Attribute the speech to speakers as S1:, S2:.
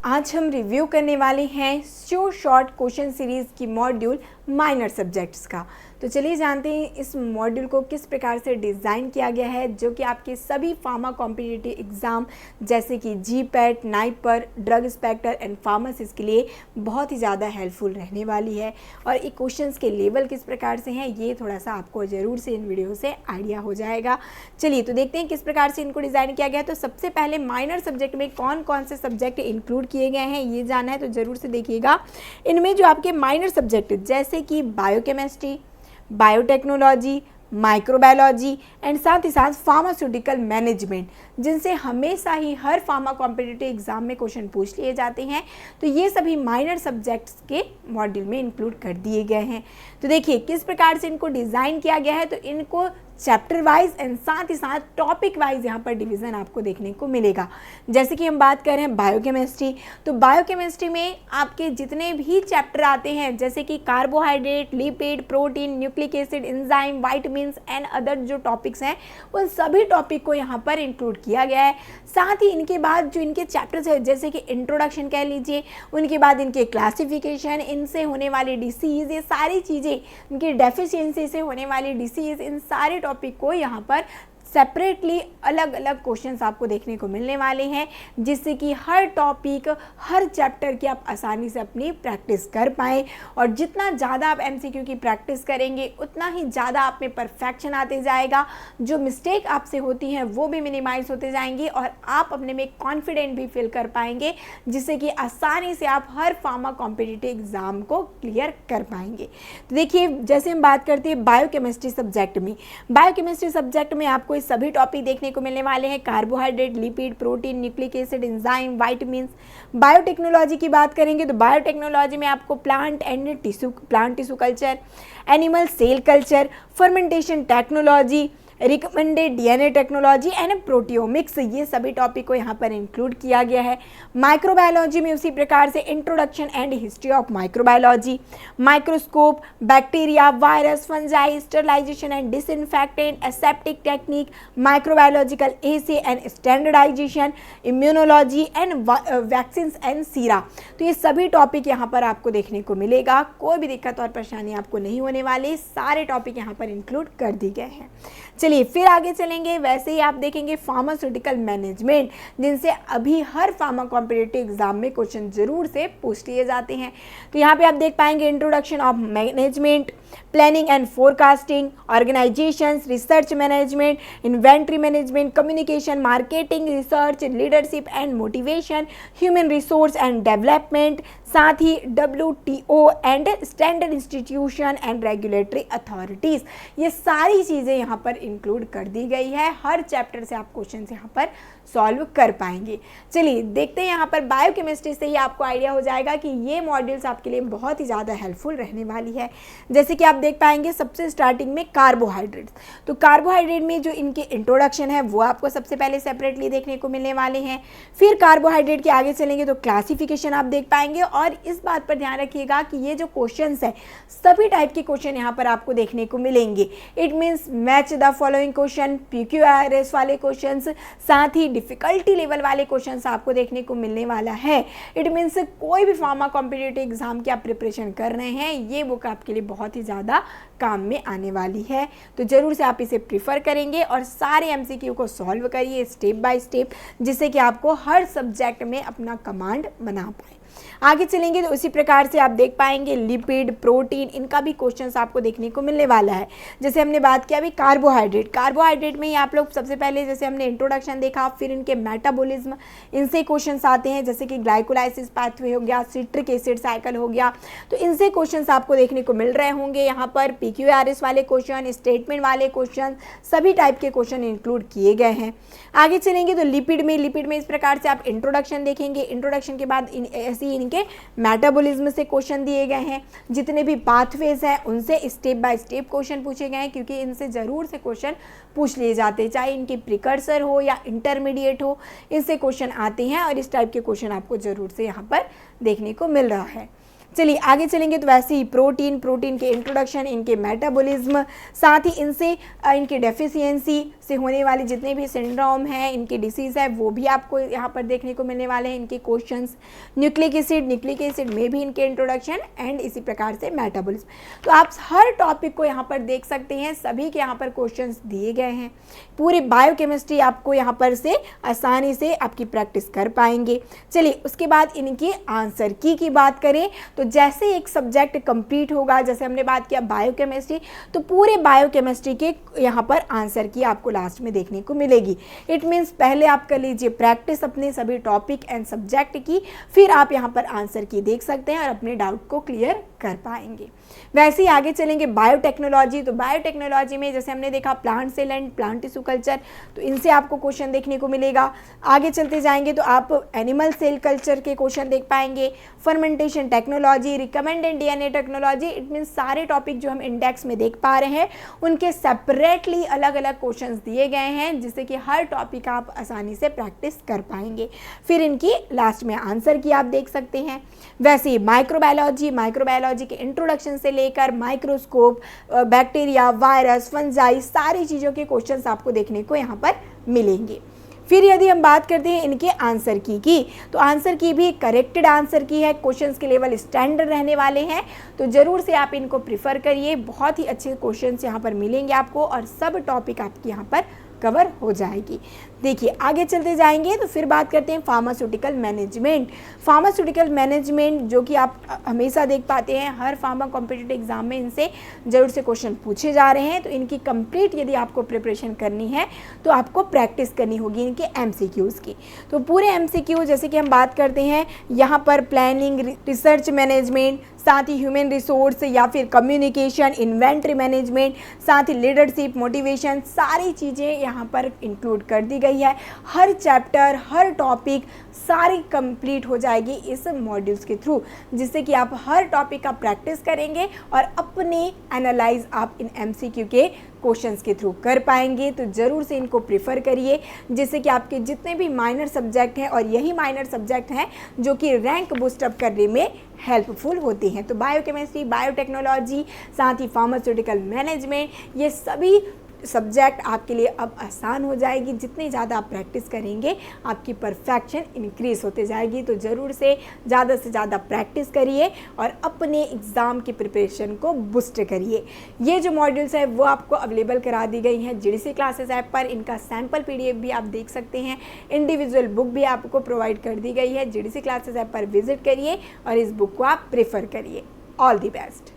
S1: आज हम रिव्यू करने वाले हैं शो शॉर्ट क्वेश्चन सीरीज़ की मॉड्यूल माइनर सब्जेक्ट्स का। तो चलिए जानते हैं इस मॉड्यूल को किस प्रकार से डिज़ाइन किया गया है, जो कि आपके सभी फार्मा कॉम्पिटिटिव एग्ज़ाम जैसे कि GPAT, NIPER, drug inspector and pharmacist के लिए बहुत ही ज़्यादा हेल्पफुल रहने वाली है। और ये क्वेश्चंस के लेवल किस प्रकार से हैं ये थोड़ा सा आपको ज़रूर से इन वीडियो से आइडिया हो जाएगा। चलिए तो देखते हैं किस प्रकार से इनको डिज़ाइन किया गया है। तो सबसे पहले माइनर सब्जेक्ट में कौन कौन से सब्जेक्ट इंक्लूड किए गए हैं ये जानना है तो ज़रूर से देखिएगा। इनमें जो आपके माइनर सब्जेक्ट जैसे कि बायोकेमिस्ट्री, बायोटेक्नोलॉजी, माइक्रोबायोलॉजी एंड साथ ही साथ फार्मास्यूटिकल मैनेजमेंट, जिनसे हमेशा ही हर फार्मा कॉम्पिटिटिव एग्जाम में क्वेश्चन पूछ लिए जाते हैं, तो ये सभी माइनर सब्जेक्ट्स के मॉड्यूल में इंक्लूड कर दिए गए हैं। तो देखिए किस प्रकार से इनको डिज़ाइन किया गया है। तो इनको चैप्टर वाइज एंड साथ ही साथ टॉपिक वाइज यहाँ पर डिवीज़न आपको देखने को मिलेगा। जैसे कि हम बात कर रहे हैं बायोकेमिस्ट्री, तो बायोकेमिस्ट्री में आपके जितने भी चैप्टर आते हैं जैसे कि carbohydrate, lipid, protein, nucleic acid, enzyme, vitamins and other जो टॉपिक्स हैं उन सभी टॉपिक को यहाँ पर इंक्लूड किया गया है। साथ ही इनके बाद जो इनके चैप्टर्स है जैसे कि इंट्रोडक्शन कह लीजिए, उनके बाद इनके क्लासिफिकेशन, इनसे होने वाली डिसीज़, ये सारी चीज़ें, इनकी डेफिशिएंसी से होने वाली डिसीज़, इन सारे टॉपिक को यहाँ पर सेपरेटली अलग अलग क्वेश्चंस आपको देखने को मिलने वाले हैं, जिससे कि हर टॉपिक, हर चैप्टर की आप आसानी से अपनी प्रैक्टिस कर पाएँ। और जितना ज़्यादा आप एमसीक्यू की प्रैक्टिस करेंगे उतना ही ज़्यादा आप में परफेक्शन आते जाएगा, जो मिस्टेक आपसे होती हैं वो भी मिनिमाइज होते जाएंगी और आप अपने में कॉन्फिडेंट भी फील कर पाएंगे, जिससे कि आसानी से आप हर फार्मा कॉम्पिटिटिव एग्ज़ाम को क्लियर कर पाएंगे। तो देखिए जैसे हम बात करते हैं बायोकेमिस्ट्री सब्जेक्ट में, बायोकेमिस्ट्री सब्जेक्ट में आपको सभी टॉपिक देखने को मिलने वाले हैं। Carbohydrate, lipid, protein, nucleic acid, enzyme, vitamins. Biotechnology की बात करेंगे तो बायोटेक्नोलॉजी में आपको plant tissue culture, animal cell culture, fermentation technology, recommended DNA technology and proteomics, ये सभी टॉपिक को यहाँ पर इंक्लूड किया गया है। माइक्रोबायोलॉजी में उसी प्रकार से introduction and history of microbiology, microscope, bacteria, virus, fungi, sterilisation and disinfectant, aseptic technique, microbiological assay and standardisation, immunology and vaccine and sera. तो ये सभी टॉपिक यहाँ पर आपको देखने को मिलेगा। कोई भी दिक्कत और परेशानी आपको नहीं होने वाली, सारे टॉपिक यहाँ पर इंक्लूड कर दिए गए हैं। चलिए फिर आगे चलेंगे। वैसे ही आप देखेंगे फार्मास्यूटिकल मैनेजमेंट, जिनसे अभी हर फार्मा कॉम्पिटिटिव एग्जाम में क्वेश्चन जरूर से पूछ लिए जाते हैं। तो यहाँ पे आप देख पाएंगे introduction of management, planning and forecasting, organisations, research management, inventory management, communication, marketing, research, leadership and motivation, human resource and development, साथ ही WTO and standard institution and regulatory authorities, ये सारी चीज़ें यहाँ पर इंक्लूड कर दी गई है। हर चैप्टर से आप क्वेश्चन यहाँ पर सॉल्व कर पाएंगे। चलिए देखते हैं यहाँ पर बायोकेमिस्ट्री से ही आपको आइडिया हो जाएगा कि ये मॉड्यूल्स आपके लिए बहुत ही ज़्यादा हेल्पफुल रहने वाली है। जैसे कि आप देख पाएंगे सबसे स्टार्टिंग में कार्बोहाइड्रेट्स, तो कार्बोहाइड्रेट में जो इनके इंट्रोडक्शन है वो आपको सबसे पहले सेपरेटली देखने को मिलने वाले हैं। फिर कार्बोहाइड्रेट के आगे चलेंगे तो क्लासिफिकेशन आप देख पाएंगे। और इस बात पर ध्यान रखिएगा कि ये जो क्वेश्चंस है सभी टाइप के क्वेश्चन यहाँ पर आपको देखने को मिलेंगे। It means match the following question, PQRS वाले क्वेश्चंस, साथ ही डिफिकल्टी लेवल वाले क्वेश्चंस आपको देखने को मिलने वाला है। इट मीन्स कोई भी फार्मा कॉम्पिटिटिव एग्जाम की आप प्रिपरेशन कर रहे हैं, ये बुक आपके लिए बहुत ही ज़्यादा काम में आने वाली है। तो ज़रूर से आप इसे प्रीफर करेंगे और सारे MCQ को सॉल्व करिए स्टेप बाय स्टेप, जिससे कि आपको हर सब्जेक्ट में अपना कमांड बना पाए। आगे चलेंगे तो उसी प्रकार से आप देख पाएंगे लिपिड, प्रोटीन, इनका भी क्वेश्चंस आपको देखने को मिलने वाला है। जैसे हमने बात किया अभी कार्बोहाइड्रेट में ही आप लोग सबसे पहले जैसे हमने इंट्रोडक्शन देखा, फिर इनके मेटाबॉलिज्म, इनसे क्वेश्चंस आते हैं जैसे कि ग्लाइकोलाइसिस पाथवे हो गया, सिट्रिक एसिड साइकिल हो गया, तो इनसे क्वेश्चंस आपको देखने को मिल रहे होंगे। यहाँ पर PQRS वाले क्वेश्चन, स्टेटमेंट वाले क्वेश्चन, सभी टाइप के क्वेश्चन इंक्लूड किए गए हैं। आगे चलेंगे तो लिपिड में इस प्रकार से आप इंट्रोडक्शन देखेंगे। इंट्रोडक्शन के बाद ऐसे ही इनके मेटाबॉलिज्म से क्वेश्चन दिए गए हैं। जितने भी पाथवेज हैं उनसे स्टेप बाय स्टेप क्वेश्चन पूछे गए हैं, क्योंकि इनसे ज़रूर से क्वेश्चन पूछ लिए जाते हैं, चाहे इनके प्रिकर्सर हो या इंटरमीडिएट हो, इनसे क्वेश्चन आते हैं और इस टाइप के क्वेश्चन आपको ज़रूर से यहाँ पर देखने को मिल रहा है। चलिए आगे चलेंगे तो वैसे ही प्रोटीन के इंट्रोडक्शन, इनके मेटाबॉलिज्म, साथ ही इनसे इनकी डेफिशिएंसी से होने वाली जितने भी सिंड्रोम हैं, इनके डिसीज़ है वो भी आपको यहाँ पर देखने को मिलने वाले हैं, इनके क्वेश्चंस। न्यूक्लिक एसिड में भी इनके इंट्रोडक्शन एंड इसी प्रकार से मेटाबॉलिज्म। तो आप हर टॉपिक को यहाँ पर देख सकते हैं, सभी के यहाँ पर क्वेश्चंस दिए गए हैं। पूरी बायोकेमिस्ट्री आपको यहाँ पर से आसानी से आपकी प्रैक्टिस कर पाएंगे। चलिए उसके बाद इनकी आंसर की बात करें तो जैसे एक सब्जेक्ट कंप्लीट होगा, जैसे हमने बात किया बायोकेमिस्ट्री, तो पूरे बायोकेमिस्ट्री के यहाँ पर आंसर की आपको लास्ट में देखने को मिलेगी। इट मीन्स पहले आप कर लीजिए प्रैक्टिस अपने सभी टॉपिक एंड सब्जेक्ट की, फिर आप यहाँ पर आंसर की देख सकते हैं और अपने डाउट को क्लियर कर पाएंगे। वैसे ही आगे चलेंगे बायोटेक्नोलॉजी। तो बायोटेक्नोलॉजी में जैसे हमने देखा plant cell and plant tissue culture, तो इनसे आपको क्वेश्चन देखने को मिलेगा। आगे चलते जाएंगे तो आप एनिमल सेल कल्चर के क्वेश्चन देख पाएंगे। Fermentation technology, recommended DNA technology, it means सारे टॉपिक जो हम इंडेक्स में देख पा रहे हैं उनके सेपरेटली अलग अलग क्वेश्चन दिए गए हैं, जिससे कि हर टॉपिक आप आसानी से प्रैक्टिस कर पाएंगे। फिर इनकी लास्ट में आंसर की आप देख सकते हैं। वैसे ही माइक्रोबायोलॉजी के इंट्रोडक्शन से लेकर माइक्रोस्कोप, बैक्टीरिया, वायरस, फंजाई, सारी चीज़ों के क्वेश्चंस आपको देखने को यहाँ पर मिलेंगे। फिर यदि हम बात करते हैं इनके आंसर की तो आंसर की भी करेक्टेड आंसर की है, क्वेश्चंस के लेवल स्टैंडर्ड रहने वाले हैं, तो ज़रूर से आप इनको प्रिफर करिए। बहुत ही अच्छे क्वेश्चंस यहाँ पर मिलेंगे आपको और सब टॉपिक आपके यहाँ पर कवर हो जाएगी। देखिए आगे चलते जाएंगे तो फिर बात करते हैं फार्मास्यूटिकल मैनेजमेंट जो कि आप हमेशा देख पाते हैं हर फार्मा कॉम्पिटिटिव एग्जाम में इनसे जरूर से क्वेश्चन पूछे जा रहे हैं। तो इनकी कंप्लीट यदि आपको प्रिपरेशन करनी है तो आपको प्रैक्टिस करनी होगी इनके एमसीक्यूज़ की। तो पूरे एमसीक्यू जैसे कि हम बात करते हैं यहाँ पर प्लानिंग, रिसर्च मैनेजमेंट, साथ ही ह्यूमन रिसोर्स या फिर कम्युनिकेशन, इन्वेंट्री मैनेजमेंट, साथ ही लीडरशिप, मोटिवेशन, सारी चीज़ें यहाँ पर इंक्लूड कर दी गई है। हर चैप्टर, हर टॉपिक सारी कंप्लीट हो जाएगी इस मॉड्यूल्स के थ्रू, जिससे कि आप हर टॉपिक का प्रैक्टिस करेंगे और अपने एनालाइज आप इन एमसीक्यू के क्वेश्चंस के थ्रू कर पाएंगे। तो ज़रूर से इनको प्रिफर करिए, जिससे कि आपके जितने भी माइनर सब्जेक्ट हैं, और यही माइनर सब्जेक्ट हैं जो कि रैंक बूस्टअप करने में हेल्पफुल होते हैं। तो बायोकेमिस्ट्री, बायोटेक्नोलॉजी, साथ ही फार्मास्यूटिकल मैनेजमेंट, ये सभी सब्जेक्ट आपके लिए अब आसान हो जाएगी। जितनी ज़्यादा आप प्रैक्टिस करेंगे आपकी परफेक्शन इंक्रीज़ होते जाएगी। तो ज़रूर से ज़्यादा प्रैक्टिस करिए और अपने एग्ज़ाम की प्रिपरेशन को बूस्ट करिए। ये जो मॉड्यूल्स है वो आपको अवेलेबल करा दी गई हैं जीडीसी क्लासेस ऐप पर। इनका सैम्पल पीडीएफ भी आप देख सकते हैं, इंडिविजुअल बुक भी आपको प्रोवाइड कर दी गई है। जीडीसी क्लासेस ऐप पर विजिट करिए और इस बुक को आप प्रेफर करिए। All the best.